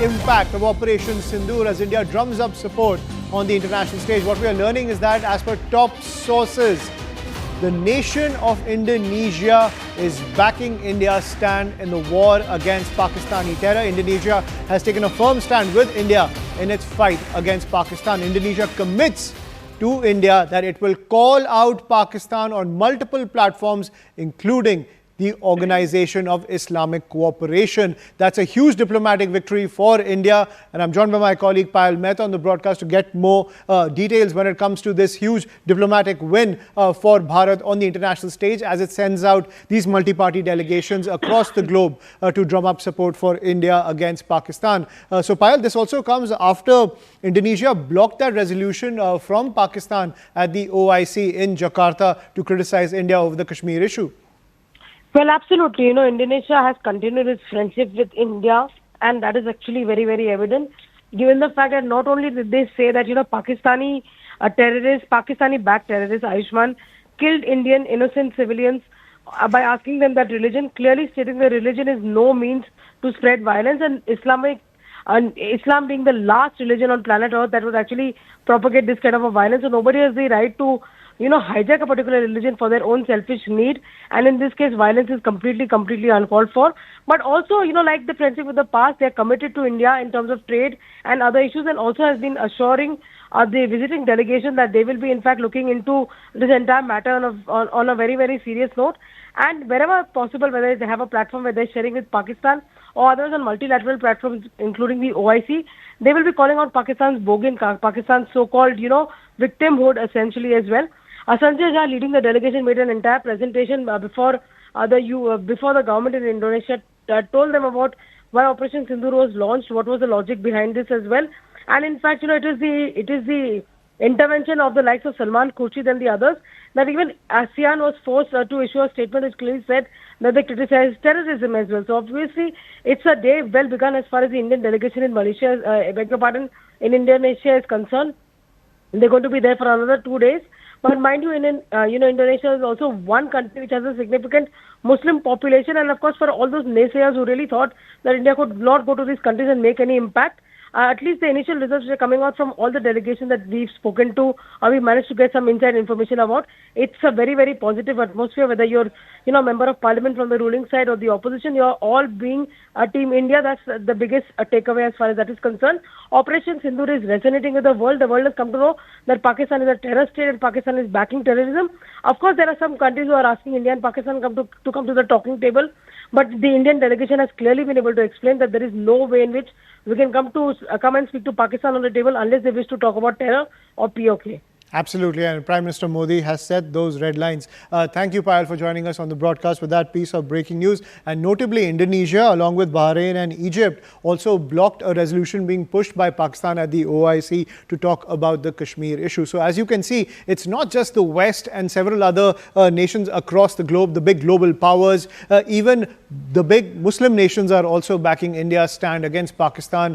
impact of Operation Sindoor as India drums up support on the international stage. What we are learning is that, as per top sources, the nation of Indonesia is backing India's stand in the war against Pakistani terror. Indonesia has taken a firm stand with India in its fight against Pakistan. Indonesia commits to India that it will call out Pakistan on multiple platforms, including the Organization of Islamic Cooperation. That's a huge diplomatic victory for India. And I'm joined by my colleague Payal Mehta on the broadcast to get more details when it comes to this huge diplomatic win for Bharat on the international stage, as it sends out these multi-party delegations across the globe to drum up support for India against Pakistan. So Payal, this also comes after Indonesia blocked that resolution from Pakistan at the OIC in Jakarta to criticize India over the Kashmir issue. Well, absolutely. Indonesia has continued its friendship with India, and that is actually very, very evident, given the fact that not only did they say that, Pakistani-backed terrorists, Ayushman, killed Indian innocent civilians by asking them that religion, clearly stating that religion is no means to spread violence, and Islam being the last religion on planet Earth that would actually propagate this kind of a violence. So nobody has the right to hijack a particular religion for their own selfish need. And in this case, violence is completely uncalled for. But also, like the friendship with the past, they are committed to India in terms of trade and other issues, and also has been assuring the visiting delegation that they will be, in fact, looking into this entire matter on a very, very serious note. And wherever possible, whether they have a platform where they're sharing with Pakistan or others on multilateral platforms, including the OIC, they will be calling out Pakistan's bogan, Pakistan's so-called, victimhood essentially as well. Sanjay, leading the delegation, made an entire presentation before the government in Indonesia, told them about why Operation Sindoor was launched, what was the logic behind this as well. And in fact, it is the intervention of the likes of Salman Khurshid and the others that even ASEAN was forced to issue a statement which clearly said that they criticized terrorism as well. So obviously, it's a day well begun as far as the Indian delegation in in Indonesia is concerned. They're going to be there for another 2 days. But mind you, Indonesia is also one country which has a significant Muslim population, and of course, for all those naysayers who really thought that India could not go to these countries and make any impact, at least the initial results which are coming out from all the delegations that we've spoken to, or we managed to get some inside information about, it's a very, very positive atmosphere. Whether you're, a member of parliament from the ruling side or the opposition, you're all being Team India. That's the biggest takeaway as far as that is concerned. Operation Sindoor is resonating with the world. The world has come to know that Pakistan is a terror state and Pakistan is backing terrorism. Of course, there are some countries who are asking India and Pakistan to come to the talking table. But the Indian delegation has clearly been able to explain that there is no way in which we can come and speak to Pakistan on the table unless they wish to talk about terror or POK. Absolutely, and Prime Minister Modi has set those red lines. Thank you, Payal, for joining us on the broadcast with that piece of breaking news. And notably, Indonesia, along with Bahrain and Egypt, also blocked a resolution being pushed by Pakistan at the OIC to talk about the Kashmir issue. So as you can see, it's not just the West and several other nations across the globe, the big global powers, even the big Muslim nations are also backing India's stand against Pakistan